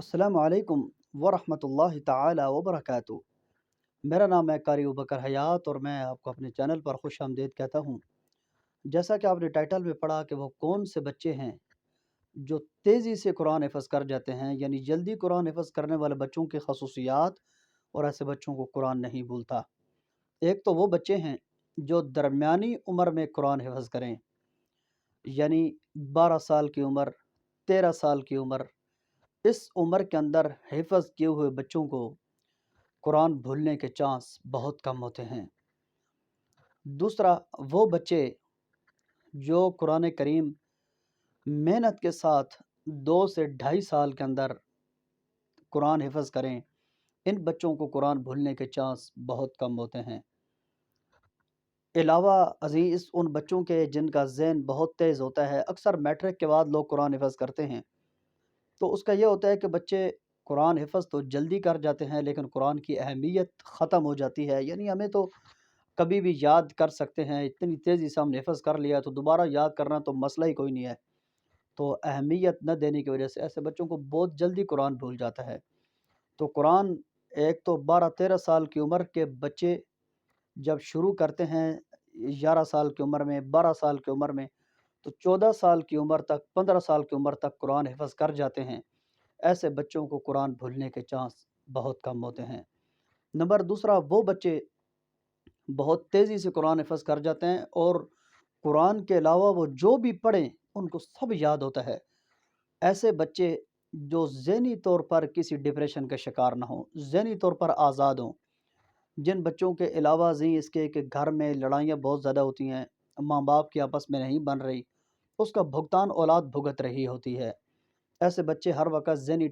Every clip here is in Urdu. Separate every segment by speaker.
Speaker 1: السلام علیکم ورحمۃ اللہ تعالی وبرکاتہ۔ میرا نام ہے قاری ابوبکر حیات اور میں آپ کو اپنے چینل پر خوش آمدید کہتا ہوں۔ جیسا کہ آپ نے ٹائٹل میں پڑھا کہ وہ کون سے بچے ہیں جو تیزی سے قرآن حفظ کر جاتے ہیں، یعنی جلدی قرآن حفظ کرنے والے بچوں کی خصوصیات اور ایسے بچوں کو قرآن نہیں بھولتا۔ ایک تو وہ بچے ہیں جو درمیانی عمر میں قرآن حفظ کریں، یعنی 12 سال کی عمر، 13 سال کی عمر، اس عمر کے اندر حفظ کیے ہوئے بچوں کو قرآن بھولنے کے چانس بہت کم ہوتے ہیں۔ دوسرا وہ بچے جو قرآن کریم محنت کے ساتھ 2 سے 2.5 سال کے اندر قرآن حفظ کریں، ان بچوں کو قرآن بھولنے کے چانس بہت کم ہوتے ہیں۔ علاوہ ازیں ان بچوں کے جن کا ذہن بہت تیز ہوتا ہے، اکثر میٹرک کے بعد لوگ قرآن حفظ کرتے ہیں، تو اس کا یہ ہوتا ہے کہ بچے قرآن حفظ تو جلدی کر جاتے ہیں لیکن قرآن کی اہمیت ختم ہو جاتی ہے، یعنی ہمیں تو کبھی بھی یاد کر سکتے ہیں، اتنی تیزی سے ہم نے حفظ کر لیا تو دوبارہ یاد کرنا تو مسئلہ ہی کوئی نہیں ہے۔ تو اہمیت نہ دینے کی وجہ سے ایسے بچوں کو بہت جلدی قرآن بھول جاتا ہے۔ تو قرآن ایک تو 12 13 سال کی عمر کے بچے جب شروع کرتے ہیں، 11 سال کی عمر میں، 12 سال کی عمر میں، تو 14 سال کی عمر تک، 15 سال کی عمر تک قرآن حفظ کر جاتے ہیں۔ ایسے بچوں کو قرآن بھولنے کے چانس بہت کم ہوتے ہیں۔ نمبر دوسرا وہ بچے بہت تیزی سے قرآن حفظ کر جاتے ہیں اور قرآن کے علاوہ وہ جو بھی پڑھیں ان کو سب یاد ہوتا ہے۔ ایسے بچے جو ذہنی طور پر کسی ڈپریشن کا شکار نہ ہوں، ذہنی طور پر آزاد ہوں، جن بچوں کے علاوہ ازیں اس کے کہ گھر میں لڑائیاں بہت زیادہ ہوتی ہیں، ماں باپ کی آپس میں نہیں بن رہی، اس کا بھگتان اولاد بھگت رہی ہوتی ہے۔ ایسے بچے ہر وقت ذہنی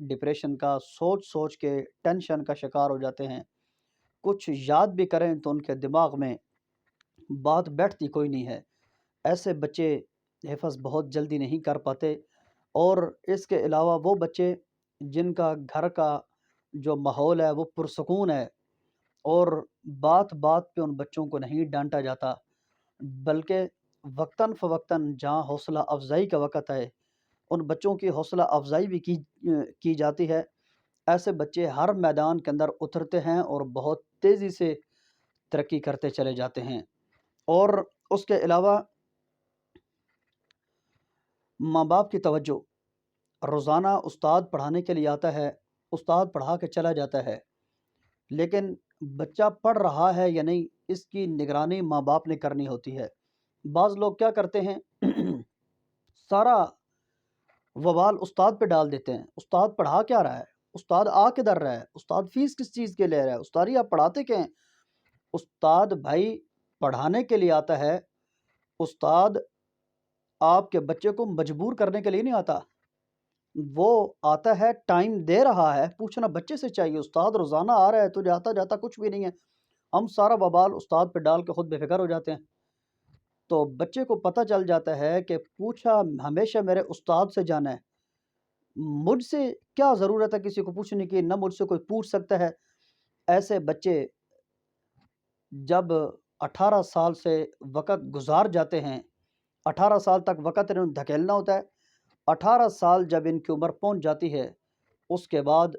Speaker 1: ڈپریشن کا سوچ سوچ کے ٹینشن کا شکار ہو جاتے ہیں۔ کچھ یاد بھی کریں تو ان کے دماغ میں بات بیٹھتی کوئی نہیں ہے۔ ایسے بچے حفظ بہت جلدی نہیں کر پاتے۔ اور اس کے علاوہ وہ بچے جن کا گھر کا جو ماحول ہے وہ پرسکون ہے اور بات بات پہ ان بچوں کو نہیں ڈانٹا جاتا، بلکہ وقتاً فوقتاً جہاں حوصلہ افزائی کا وقت ہے ان بچوں کی حوصلہ افزائی بھی کی جاتی ہے۔ ایسے بچے ہر میدان کے اندر اترتے ہیں اور بہت تیزی سے ترقی کرتے چلے جاتے ہیں۔ اور اس کے علاوہ ماں باپ کی توجہ، روزانہ استاد پڑھانے کے لیے آتا ہے، استاد پڑھا کے چلا جاتا ہے، لیکن بچہ پڑھ رہا ہے یا نہیں اس کی نگرانی ماں باپ نے کرنی ہوتی ہے۔ بعض لوگ کیا کرتے ہیں سارا وبال استاد پہ ڈال دیتے ہیں۔ استاد پڑھا کیا رہا ہے؟ استاد آ کدھر رہا ہے؟ استاد فیس کس چیز کے لے رہا ہے؟ استاد ہی آپ پڑھاتے کیا ہیں؟ استاد بھائی پڑھانے کے لیے آتا ہے، استاد آپ کے بچے کو مجبور کرنے کے لیے نہیں آتا، وہ آتا ہے ٹائم دے رہا ہے، پوچھنا بچے سے چاہیے۔ استاد روزانہ آ رہا ہے تو جاتا جاتا کچھ بھی نہیں ہے، ہم سارا وبال استاد پہ ڈال کے خود بے فکر ہو جاتے ہیں۔ تو بچے کو پتہ چل جاتا ہے کہ پوچھا ہمیشہ میرے استاد سے جانا ہے، مجھ سے کیا ضرورت ہے کسی کو پوچھنے کی، نہ مجھ سے کوئی پوچھ سکتا ہے۔ ایسے بچے جب 18 سال سے وقت گزار جاتے ہیں، 18 سال تک وقت انہوں نے دھکیلنا ہوتا ہے، 18 سال جب ان کی عمر پہنچ جاتی ہے اس کے بعد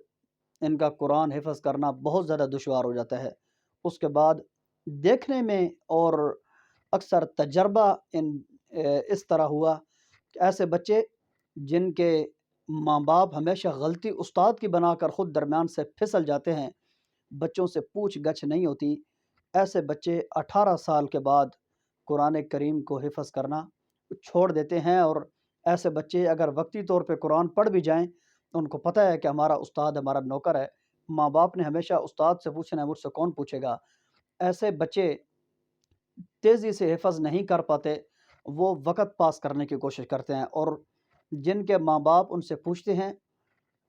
Speaker 1: ان کا قرآن حفظ کرنا بہت زیادہ دشوار ہو جاتا ہے۔ اس کے بعد دیکھنے میں اور اکثر تجربہ اس طرح ہوا کہ ایسے بچے جن کے ماں باپ ہمیشہ غلطی استاد کی بنا کر خود درمیان سے پھسل جاتے ہیں، بچوں سے پوچھ گچھ نہیں ہوتی، ایسے بچے 18 سال کے بعد قرآن کریم کو حفظ کرنا چھوڑ دیتے ہیں۔ اور ایسے بچے اگر وقتی طور پہ قرآن پڑھ بھی جائیں تو ان کو پتہ ہے کہ ہمارا استاد ہمارا نوکر ہے، ماں باپ نے ہمیشہ استاد سے پوچھنا ہے، مجھ سے کون پوچھے گا۔ ایسے بچے تیزی سے حفظ نہیں کر پاتے، وہ وقت پاس کرنے کی کوشش کرتے ہیں، اور جن کے ماں باپ ان سے پوچھتے ہیں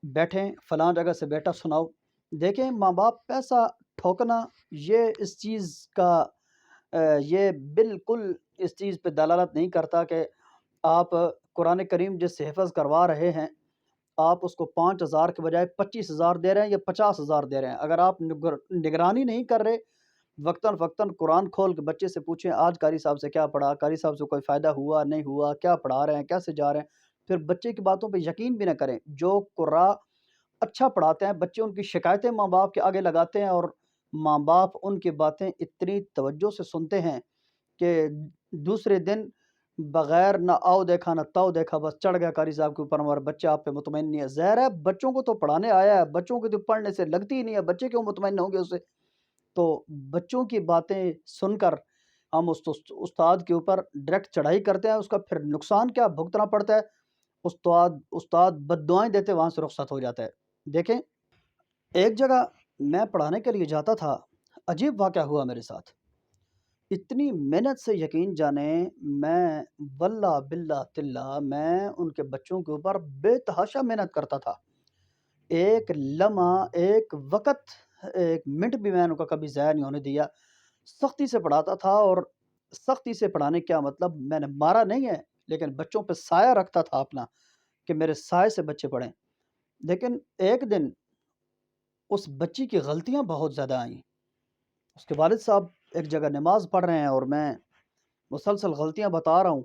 Speaker 1: بیٹھیں فلاں جگہ سے بیٹا سناؤ، دیکھیں ماں باپ پیسہ ٹھوکنا یہ اس چیز کا یہ بالکل اس چیز پہ دلالت نہیں کرتا کہ آپ قرآن کریم جس سے حفظ کروا رہے ہیں آپ اس کو 5,000 کے بجائے 25,000 دے رہے ہیں یا 50,000 دے رہے ہیں۔ اگر آپ نگرانی نہیں کر رہے، وقتاً فوقتاً قرآن کھول کے بچے سے پوچھیں آج قاری صاحب سے کیا پڑھا، قاری صاحب سے کوئی فائدہ ہوا نہیں ہوا، کیا پڑھا رہے ہیں، کیسے جا رہے ہیں، پھر بچے کی باتوں پہ یقین بھی نہ کریں۔ جو قرآن اچھا پڑھاتے ہیں، بچے ان کی شکایتیں ماں باپ کے آگے لگاتے ہیں، اور ماں باپ ان کی باتیں اتنی توجہ سے سنتے ہیں کہ دوسرے دن بغیر نہ آؤ دیکھا نہ تاؤ دیکھا بس چڑھ گیا قاری صاحب کے اوپر، ہمارا بچہ آپ پہ مطمئن نہیں ہے۔ ظاہر ہے بچوں کو تو پڑھانے آیا ہے، بچوں کو تو پڑھنے سے لگتی ہی نہیں ہے، بچے کیوں مطمئن ہوں گے اس سے؟ تو بچوں کی باتیں سن کر ہم اس استاد کے اوپر ڈائریکٹ چڑھائی کرتے ہیں، اس کا پھر نقصان کیا بھگتنا پڑتا ہے؟ استاد بد دعائیں دیتے وہاں سے رخصت ہو جاتا ہے۔ دیکھیں، ایک جگہ میں پڑھانے کے لیے جاتا تھا، عجیب واقعہ ہوا میرے ساتھ۔ اتنی محنت سے یقین جانیں، میں واللہ باللہ تاللہ میں ان کے بچوں کے اوپر بے تحاشا محنت کرتا تھا۔ ایک لمحہ، ایک وقت، ایک منٹ بھی میں ان کا کبھی ضائع نہیں ہونے دیا۔ سختی سے پڑھاتا تھا، اور سختی سے پڑھانے کیا مطلب، میں نے مارا نہیں ہے لیکن بچوں پہ سایہ رکھتا تھا اپنا کہ میرے سائے سے بچے پڑھیں۔ لیکن ایک دن اس بچی کی غلطیاں بہت زیادہ آئیں۔ اس کے والد صاحب ایک جگہ نماز پڑھ رہے ہیں اور میں مسلسل غلطیاں بتا رہا ہوں،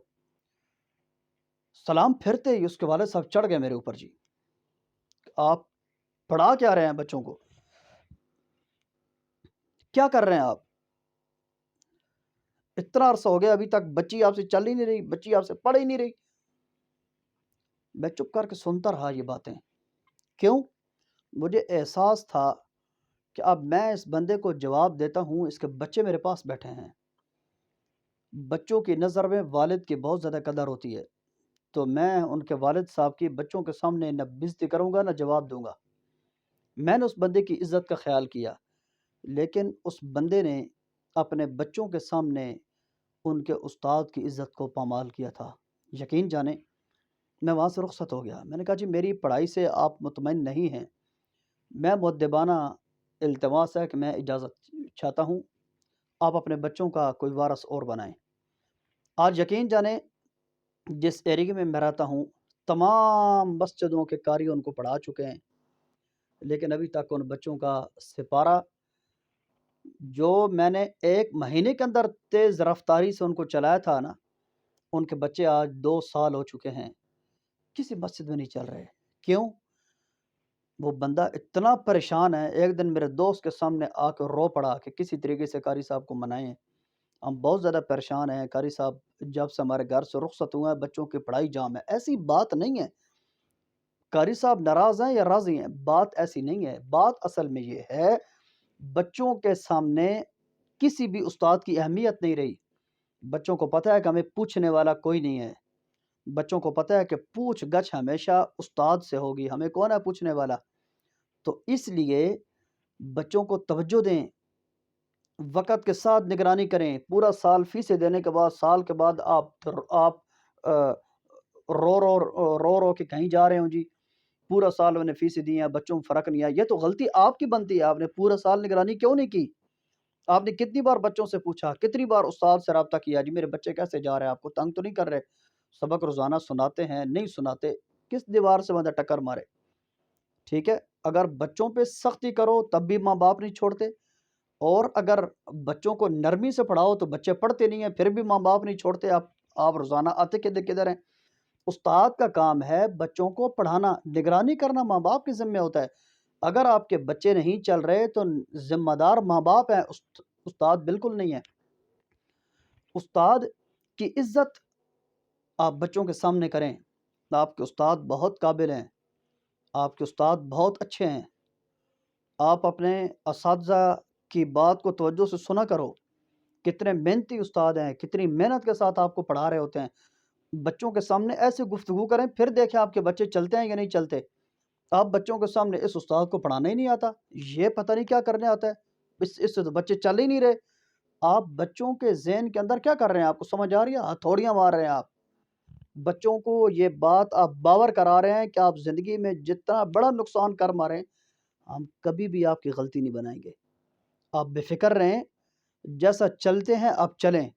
Speaker 1: سلام پھرتے ہی اس کے والد صاحب چڑھ گئے میرے اوپر، جی آپ پڑھا کیا رہے ہیں بچوں کو، کیا کر رہے ہیں آپ؟ اتنا عرصہ ہو گیا ابھی تک بچی آپ سے چل ہی نہیں رہی، بچی آپ سے پڑھ ہی نہیں رہی۔ میں چپ کر کے سنتا رہا یہ باتیں۔ کیوں؟ مجھے احساس تھا کہ اب میں اس بندے کو جواب دیتا ہوں، اس کے بچے میرے پاس بیٹھے ہیں، بچوں کی نظر میں والد کی بہت زیادہ قدر ہوتی ہے، تو میں ان کے والد صاحب کی بچوں کے سامنے نہ بےزتی کروں گا نہ جواب دوں گا۔ میں نے اس بندے کی عزت کا خیال کیا، لیکن اس بندے نے اپنے بچوں کے سامنے ان کے استاد کی عزت کو پامال کیا تھا۔ یقین جانیں، میں وہاں سے رخصت ہو گیا۔ میں نے کہا جی میری پڑھائی سے آپ مطمئن نہیں ہیں، میں مؤدبانہ التماس ہے کہ میں اجازت چاہتا ہوں، آپ اپنے بچوں کا کوئی وارث اور بنائیں۔ آج یقین جانیں، جس ایریے میں میں رہتا ہوں، تمام مسجدوں کے قاری ان کو پڑھا چکے ہیں، لیکن ابھی تک ان بچوں کا سپارہ جو میں نے ایک مہینے کے اندر تیز رفتاری سے ان کو چلایا تھا نا، ان کے بچے آج 2 سال ہو چکے ہیں، کسی مسجد میں نہیں چل رہے۔ کیوں؟ وہ بندہ اتنا پریشان ہے، ایک دن میرے دوست کے سامنے آ کے رو پڑا کہ کسی طریقے سے قاری صاحب کو منائیں، ہم بہت زیادہ پریشان ہیں، قاری صاحب جب سے ہمارے گھر سے رخصت ہوئے ہیں بچوں کی پڑھائی جام ہے۔ ایسی بات نہیں ہے، قاری صاحب ناراض ہیں یا راضی ہیں، بات ایسی نہیں ہے۔ بات اصل میں یہ ہے، بچوں کے سامنے کسی بھی استاد کی اہمیت نہیں رہی۔ بچوں کو پتہ ہے کہ ہمیں پوچھنے والا کوئی نہیں ہے، بچوں کو پتہ ہے کہ پوچھ گچھ ہمیشہ استاد سے ہوگی، ہمیں کون ہے پوچھنے والا؟ تو اس لیے بچوں کو توجہ دیں، وقت کے ساتھ نگرانی کریں۔ پورا سال فیسیں دینے کے بعد سال کے بعد آپ رو کے کہیں جا رہے ہوں، جی پورا سال انہیں فیسیں دی ہیں، بچوں میں فرق نہیں آیا، یہ تو غلطی آپ کی بنتی ہے۔ آپ نے پورا سال نگرانی کیوں نہیں کی؟ آپ نے کتنی بار بچوں سے پوچھا، کتنی بار استاد سے رابطہ کیا، جی میرے بچے کیسے جا رہے ہیں، آپ کو تنگ تو نہیں کر رہے؟ سبق روزانہ سناتے ہیں، نہیں سناتے، کس دیوار سے بندہ ٹکر مارے؟ ٹھیک ہے، اگر بچوں پہ سختی کرو تب بھی ماں باپ نہیں چھوڑتے، اور اگر بچوں کو نرمی سے پڑھاؤ تو بچے پڑھتے نہیں ہیں، پھر بھی ماں باپ نہیں چھوڑتے۔ آپ روزانہ آتے کدھر ہیں؟ استاد کا کام ہے بچوں کو پڑھانا، نگرانی کرنا ماں باپ کے ذمہ ہوتا ہے۔ اگر آپ کے بچے نہیں چل رہے تو ذمہ دار ماں باپ ہیں، استاد بالکل نہیں ہے۔ استاد کی عزت آپ بچوں کے سامنے کریں، آپ کے استاد بہت قابل ہیں، آپ کے استاد بہت اچھے ہیں، آپ اپنے اساتذہ کی بات کو توجہ سے سنا کرو، کتنے محنتی استاد ہیں، کتنی محنت کے ساتھ آپ کو پڑھا رہے ہوتے ہیں۔ بچوں کے سامنے ایسے گفتگو کریں، پھر دیکھیں آپ کے بچے چلتے ہیں یا نہیں چلتے۔ آپ بچوں کے سامنے اس استاد کو پڑھانا ہی نہیں آتا، یہ پتہ نہیں کیا کرنے آتا ہے، اس سے تو بچے چل ہی نہیں رہے۔ آپ بچوں کے ذہن کے اندر کیا کر رہے ہیں؟ آپ کو سمجھ آ رہی ہے؟ ہتھوڑیاں مار رہے ہیں آپ بچوں کو، یہ بات آپ باور کرا رہے ہیں کہ آپ زندگی میں جتنا بڑا نقصان کر ماریں، ہم کبھی بھی آپ کی غلطی نہیں بنائیں گے۔ آپ بے فکر رہیں، جیسا چلتے ہیں آپ چلیں۔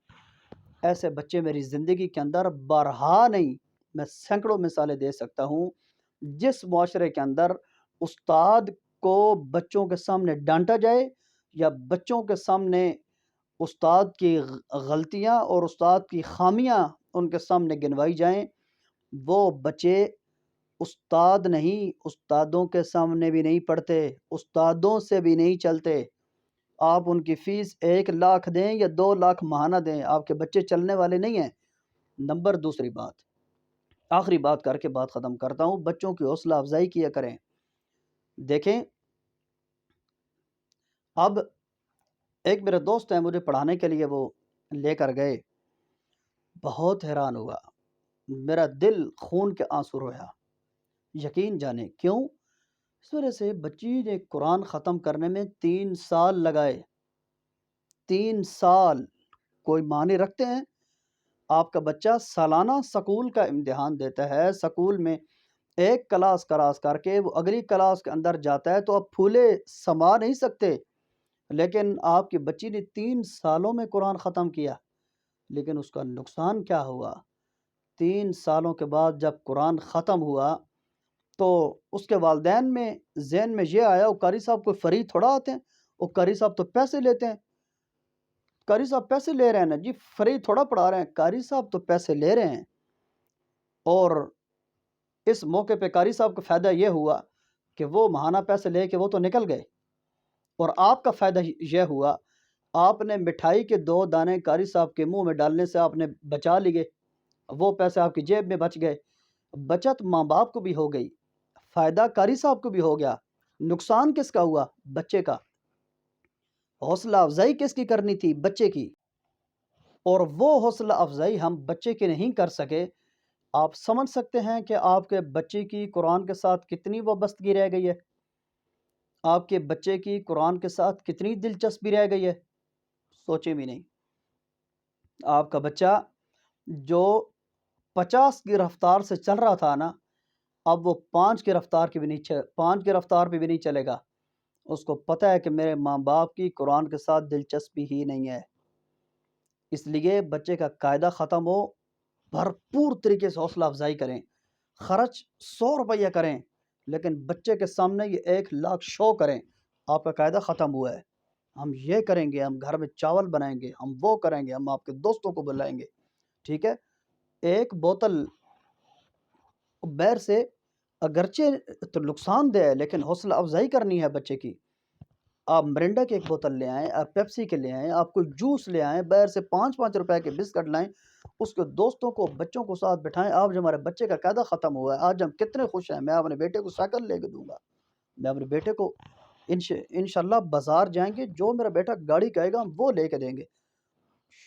Speaker 1: ایسے بچے میری زندگی کے اندر بارہا نہیں، میں سینکڑوں مثالیں دے سکتا ہوں، جس معاشرے کے اندر استاد کو بچوں کے سامنے ڈانٹا جائے یا بچوں کے سامنے استاد کی غلطیاں اور استاد کی خامیاں ان کے سامنے گنوائی جائیں، وہ بچے استاد نہیں، استادوں کے سامنے بھی نہیں پڑھتے، استادوں سے بھی نہیں چلتے۔ آپ ان کی فیس 1 لاکھ دیں یا 2 لاکھ ماہانہ دیں، آپ کے بچے چلنے والے نہیں ہیں۔ نمبر دوسری بات، آخری بات کر کے بات ختم کرتا ہوں، بچوں کی حوصلہ افزائی کیا کریں۔ دیکھیں، اب ایک میرا دوست ہے، مجھے پڑھانے کے لیے وہ لے کر گئے، بہت حیران ہوا، میرا دل خون کے آنسو رویا۔ یقین جانے کیوں؟ اس وجہ سے بچی نے قرآن ختم کرنے میں 3 سال لگائے۔ 3 سال کوئی معنی رکھتے ہیں؟ آپ کا بچہ سالانہ سکول کا امتحان دیتا ہے، سکول میں ایک کلاس کراس کر کے وہ اگلی کلاس کے اندر جاتا ہے، تو آپ پھولے سما نہیں سکتے، لیکن آپ کی بچی نے 3 سالوں میں قرآن ختم کیا۔ لیکن اس کا نقصان کیا ہوا؟ 3 سالوں کے بعد جب قرآن ختم ہوا تو اس کے والدین میں ذہن میں یہ آیا، وہ قاری صاحب کوئی فری تھوڑا آتے ہیں، وہ قاری صاحب تو پیسے لیتے ہیں، قاری صاحب پیسے لے رہے ہیں نا جی، فری تھوڑا پڑھا رہے ہیں، قاری صاحب تو پیسے لے رہے ہیں۔ اور اس موقع پہ قاری صاحب کا فائدہ یہ ہوا کہ وہ ماہانہ پیسے لے کے وہ تو نکل گئے، اور آپ کا فائدہ یہ ہوا، آپ نے مٹھائی کے 2 دانے قاری صاحب کے منہ میں ڈالنے سے آپ نے بچا لیے، وہ پیسے آپ کی جیب میں بچ گئے، بچت ماں باپ کو بھی ہو گئی، فائدہ قاری صاحب کو بھی ہو گیا۔ نقصان کس کا ہوا؟ بچے کا۔ حوصلہ افزائی کس کی کرنی تھی؟ بچے کی۔ اور وہ حوصلہ افزائی ہم بچے کی نہیں کر سکے۔ آپ سمجھ سکتے ہیں کہ آپ کے بچے کی قرآن کے ساتھ کتنی وابستگی رہ گئی ہے، آپ کے بچے کی قرآن کے ساتھ کتنی دلچسپی رہ گئی ہے، سوچے بھی نہیں۔ آپ کا بچہ جو 50 کی رفتار سے چل رہا تھا نا، اب وہ 5 کی رفتار کی بھی نہیں 5 کی رفتار پہ بھی نہیں چلے گا۔ اس کو پتہ ہے کہ میرے ماں باپ کی قرآن کے ساتھ دلچسپی ہی نہیں ہے۔ اس لیے بچے کا قاعدہ ختم ہو، بھرپور طریقے سے حوصلہ افزائی کریں، خرچ 100 روپیہ کریں، لیکن بچے کے سامنے یہ 1 لاکھ شو کریں، آپ کا قاعدہ ختم ہوا ہے، ہم یہ کریں گے، ہم گھر میں چاول بنائیں گے، ہم وہ کریں گے، ہم آپ کے دوستوں کو بلائیں گے، ٹھیک ہے؟ ایک بوتل بیر سے اگرچہ تو نقصان دہ ہے، لیکن حوصلہ افزائی کرنی ہے بچے کی۔ آپ مرنڈا کی ایک بوتل لے آئیں، آپ پیپسی کے لے آئیں، آپ کوئی جوس لے آئیں، بیر سے 5 روپے کے بسکٹ لائیں، اس کے دوستوں کو بچوں کو ساتھ بٹھائیں۔ آپ جو ہمارے بچے کا قاعدہ ختم ہوا ہے، آج ہم کتنے خوش ہیں، میں اپنے بیٹے کو سائیکل لے کے دوں گا، میں اپنے بیٹے کو انشاءاللہ بازار جائیں گے، جو میرا بیٹا گاڑی کہے گا ہم وہ لے کے دیں گے۔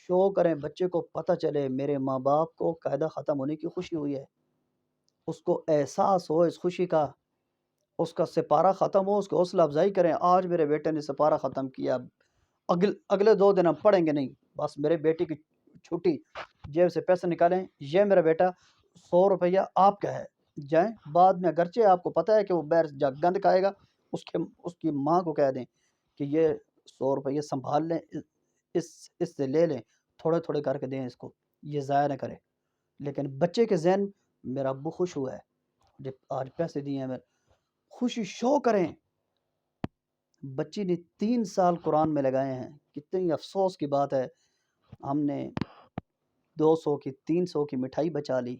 Speaker 1: شو کریں، بچے کو پتہ چلے میرے ماں باپ کو قاعدہ ختم ہونے کی خوشی ہوئی ہے، اس کو احساس ہو اس خوشی کا، اس کا سپارہ ختم ہو، اس کو حوصلہ افزائی کریں، آج میرے بیٹے نے سپارہ ختم کیا، اگلے 2 دن ہم پڑھیں گے نہیں، بس میرے بیٹے کی چھٹی، جیب سے پیسے نکالیں، یہ میرا بیٹا 100 روپیہ آپ کا ہے، جائیں، بعد میں اگرچہ آپ کو پتہ ہے کہ وہ بیر جا گند کھائے گا، اس کی ماں کو کہہ دیں کہ یہ 100 روپیہ سنبھال لیں، اس سے لے لیں، تھوڑے تھوڑے کر کے دیں اس کو، یہ ضائع نہ کرے۔ لیکن بچے کے ذہن، میرا ابو خوش ہوا ہے جب آج پیسے دیے ہیں، خوشی شو کریں۔ بچی نے 3 سال قرآن میں لگائے ہیں، کتنی افسوس کی بات ہے، ہم نے 200 کی 300 کی مٹھائی بچا لی،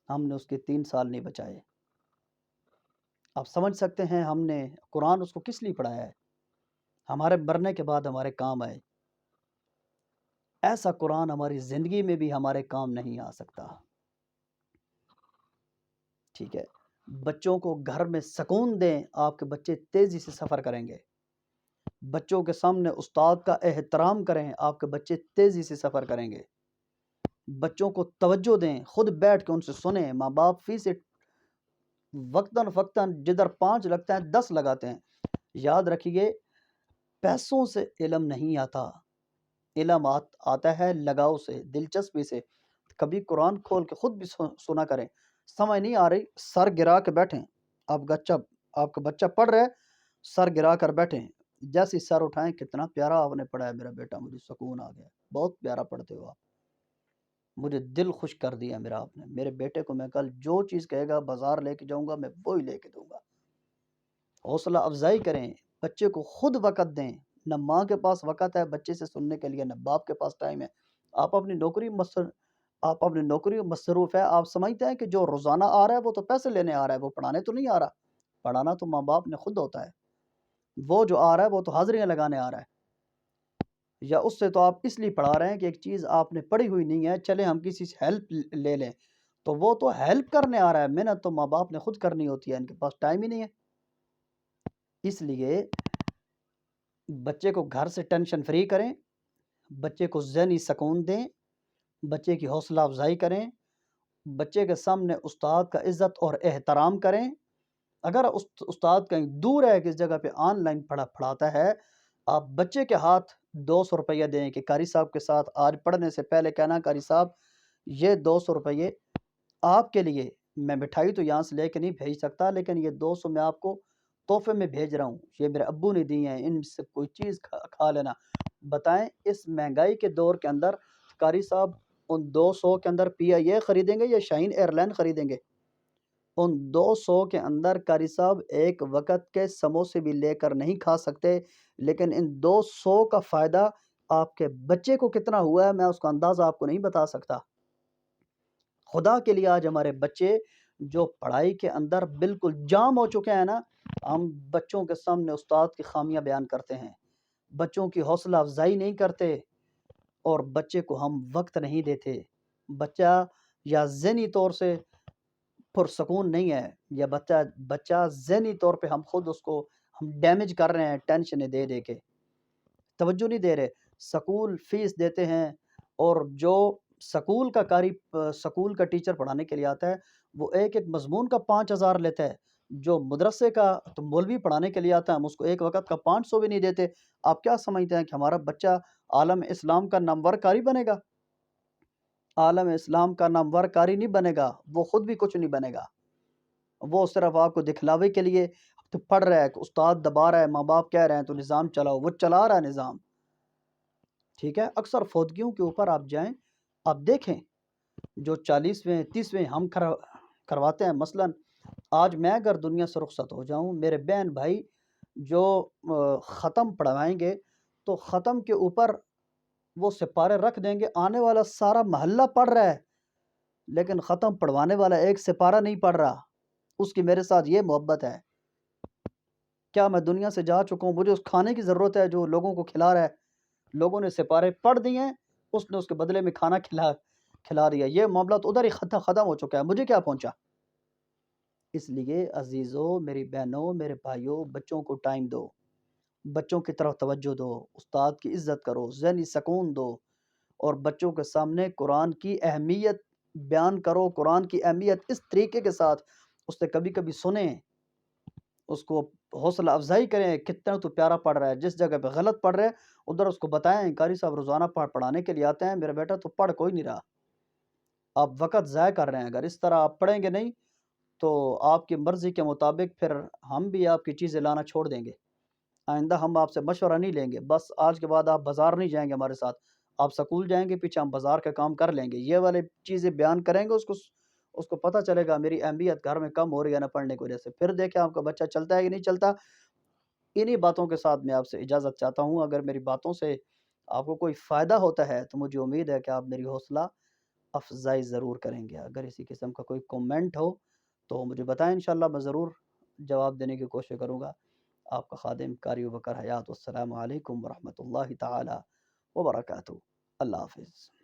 Speaker 1: ہم نے اس کے 3 سال نہیں بچائے۔ آپ سمجھ سکتے ہیں ہم نے قرآن اس کو کس لیے پڑھایا ہے؟ ہمارے مرنے کے بعد ہمارے کام آئے۔ ایسا قرآن ہماری زندگی میں بھی ہمارے کام نہیں آ سکتا، ٹھیک ہے؟ بچوں کو گھر میں سکون دیں، آپ کے بچے تیزی سے سفر کریں گے۔ بچوں کے سامنے استاد کا احترام کریں، آپ کے بچے تیزی سے سفر کریں گے۔ بچوں کو توجہ دیں، خود بیٹھ کے ان سے سنیں، ماں باپ فیس وقتاً فقتاً جدھر 5 لگتا ہے 10 لگاتے ہیں۔ یاد رکھیے، پیسوں سے علم نہیں آتا، علم آتا ہے لگاؤ سے، دلچسپی سے۔ کبھی قرآن کھول کے خود بھی سنا کریں، سمجھ نہیں آ رہی، سر گرا کے بیٹھیں، آپ کا بچہ پڑھ رہے، سر گرا کر بیٹھیں، جیسے سر اٹھائیں، کتنا پیارا آپ نے پڑھا ہے میرا بیٹا، مجھے سکون آ گیا، بہت پیارا پڑھتے ہو آپ، مجھے دل خوش کر دیا میرا آپ نے۔ میرے بیٹے کو میں کل جو چیز کہے گا بازار لے کے جاؤں گا، میں وہی لے کے دوں گا۔ حوصلہ افزائی کریں، بچے کو خود وقت دیں، نہ ماں کے پاس وقت ہے بچے سے سننے کے لیے، نہ باپ کے پاس ٹائم ہے۔ آپ اپنی نوکری آپ اپنی نوکری میں مصروف ہے، آپ سمجھتے ہیں کہ جو روزانہ آ رہا ہے وہ تو پیسے لینے آ رہا ہے، وہ پڑھانے تو نہیں آ رہا۔ پڑھانا تو ماں باپ نے خود ہوتا ہے، وہ جو آ رہا ہے وہ تو حاضریاں لگانے آ رہا ہے، یا اس سے تو آپ اس لیے پڑھا رہے ہیں کہ ایک چیز آپ نے پڑھی ہوئی نہیں ہے، چلے ہم کسی سے ہیلپ لے لیں، تو وہ تو ہیلپ کرنے آ رہا ہے، محنت تو ماں باپ نے خود کرنی ہوتی ہے، ان کے پاس ٹائم ہی نہیں ہے۔ اس لیے بچے کو گھر سے ٹینشن فری کریں، بچے کو ذہنی سکون دیں، بچے کی حوصلہ افزائی کریں، بچے کے سامنے استاد کا عزت اور احترام کریں۔ اگر استاد کہیں دور ہے، کس جگہ پہ آن لائن پڑھاتا ہے، آپ بچے کے ہاتھ 200 روپیہ دیں کہ قاری صاحب کے ساتھ آج پڑھنے سے پہلے کہنا قاری صاحب یہ 200 روپیے آپ کے لیے، میں مٹھائی تو یہاں سے لے کے نہیں بھیج سکتا، لیکن یہ 200 میں آپ کو تحفے میں بھیج رہا ہوں، یہ میرے ابو نے دی ہیں، ان سے کوئی چیز کھا لینا۔ بتائیں اس مہنگائی کے دور کے اندر قاری صاحب ان 200 کے اندر پی آئی اے خریدیں گے یا شاہین ایئر لائن خریدیں گے؟ ان 200 کے اندر قاری صاحب ایک وقت کے سموسے بھی لے کر نہیں کھا سکتے، لیکن ان 200 کا فائدہ آپ کے بچے کو کتنا ہوا ہے، میں اس کا اندازہ آپ کو نہیں بتا سکتا۔ خدا کے لیے آج ہمارے بچے جو پڑھائی کے اندر بالکل جام ہو چکے ہیں نا، ہم بچوں کے سامنے استاد کی خامیاں بیان کرتے ہیں، بچوں کی حوصلہ افزائی نہیں کرتے، اور بچے کو ہم وقت نہیں دیتے۔ بچہ یا ذہنی طور سے پرسکون نہیں ہے، یا بچہ ذہنی طور پہ ہم خود اس کو ہم ڈیمیج کر رہے ہیں ٹینشنیں دے دے کے، توجہ نہیں دے رہے۔ سکول فیس دیتے ہیں، اور جو سکول کا سکول کا ٹیچر پڑھانے کے لیے آتا ہے وہ ایک ایک مضمون کا 5,000 لیتا ہے، جو مدرسے کا تو مولوی پڑھانے کے لیے آتا ہے ہم اس کو ایک وقت کا 500 بھی نہیں دیتے۔ آپ کیا سمجھتے ہیں کہ ہمارا بچہ عالم اسلام کا نامور قاری بنے گا؟ عالم اسلام کا نامور قاری نہیں بنے گا، وہ خود بھی کچھ نہیں بنے گا، وہ صرف آپ کو دکھلاوے کے لیے تو پڑھ رہا ہے، استاد دبا رہا ہے، ماں باپ کہہ رہے ہیں تو نظام چلاؤ، وہ چلا رہا ہے نظام۔ ٹھیک ہے، اکثر فوتگیوں کے اوپر آپ جائیں، آپ دیکھیں جو 40ویں 30ویں ہم کرواتے ہیں، مثلا آج میں اگر دنیا سے رخصت ہو جاؤں، میرے بہن بھائی جو ختم پڑھوائیں گے تو ختم کے اوپر وہ سپارے رکھ دیں گے، آنے والا سارا محلہ پڑھ رہا ہے، لیکن ختم پڑھوانے والا ایک سپارہ نہیں پڑھ رہا، اس کی میرے ساتھ یہ محبت ہے۔ کیا میں دنیا سے جا چکا ہوں، مجھے اس کھانے کی ضرورت ہے جو لوگوں کو کھلا رہا ہے، لوگوں نے سپارے پڑھ دیے ہیں، اس نے اس کے بدلے میں کھانا کھلا دیا، یہ معاملہ تو ادھر ہی ختم ہو چکا ہے، مجھے کیا پہنچا؟ اس لیے عزیزوں، میری بہنوں، میرے بھائیوں، بچوں کو ٹائم دو، بچوں کی طرف توجہ دو، استاد کی عزت کرو، ذہنی سکون دو، اور بچوں کے سامنے قرآن کی اہمیت بیان کرو، قرآن کی اہمیت اس طریقے کے ساتھ اس سے کبھی کبھی سنیں، اس کو حوصلہ افزائی کریں، کتنا تو پیارا پڑھ رہا ہے، جس جگہ پہ غلط پڑھ رہے ادھر اس کو بتائیں، قاری صاحب روزانہ پڑھانے کے لیے آتے ہیں، میرا بیٹا تو پڑھ کوئی نہیں رہا، آپ وقت ضائع کر رہے ہیں، اگر اس طرح آپ پڑھیں گے نہیں تو آپ کی مرضی کے مطابق پھر ہم بھی آپ کی چیزیں لانا چھوڑ دیں گے، آئندہ ہم آپ سے مشورہ نہیں لیں گے، بس آج کے بعد آپ بازار نہیں جائیں گے ہمارے ساتھ، آپ سکول جائیں گے، پیچھے ہم بازار کا کام کر لیں گے، یہ والے چیزیں بیان کریں گے، اس کو پتہ چلے گا میری اہمیت گھر میں کم ہو رہی ہے نہ پڑھنے کی وجہ سے، پھر دیکھیں آپ کا بچہ چلتا ہے کہ نہیں چلتا۔ انہی باتوں کے ساتھ میں آپ سے اجازت چاہتا ہوں، اگر میری باتوں سے آپ کو کوئی فائدہ ہوتا ہے تو مجھے امید ہے کہ آپ میری حوصلہ افزائی ضرور کریں گے۔ اگر اسی قسم کا کوئی کومنٹ ہو تو مجھے بتائیں، انشاءاللہ میں ضرور جواب دینے کی کوشش کروں گا۔ آپ کا خادم قاری ابوبکر حیات، السلام علیکم ورحمۃ اللہ تعالی وبرکاتہ۔ اللہ حافظ۔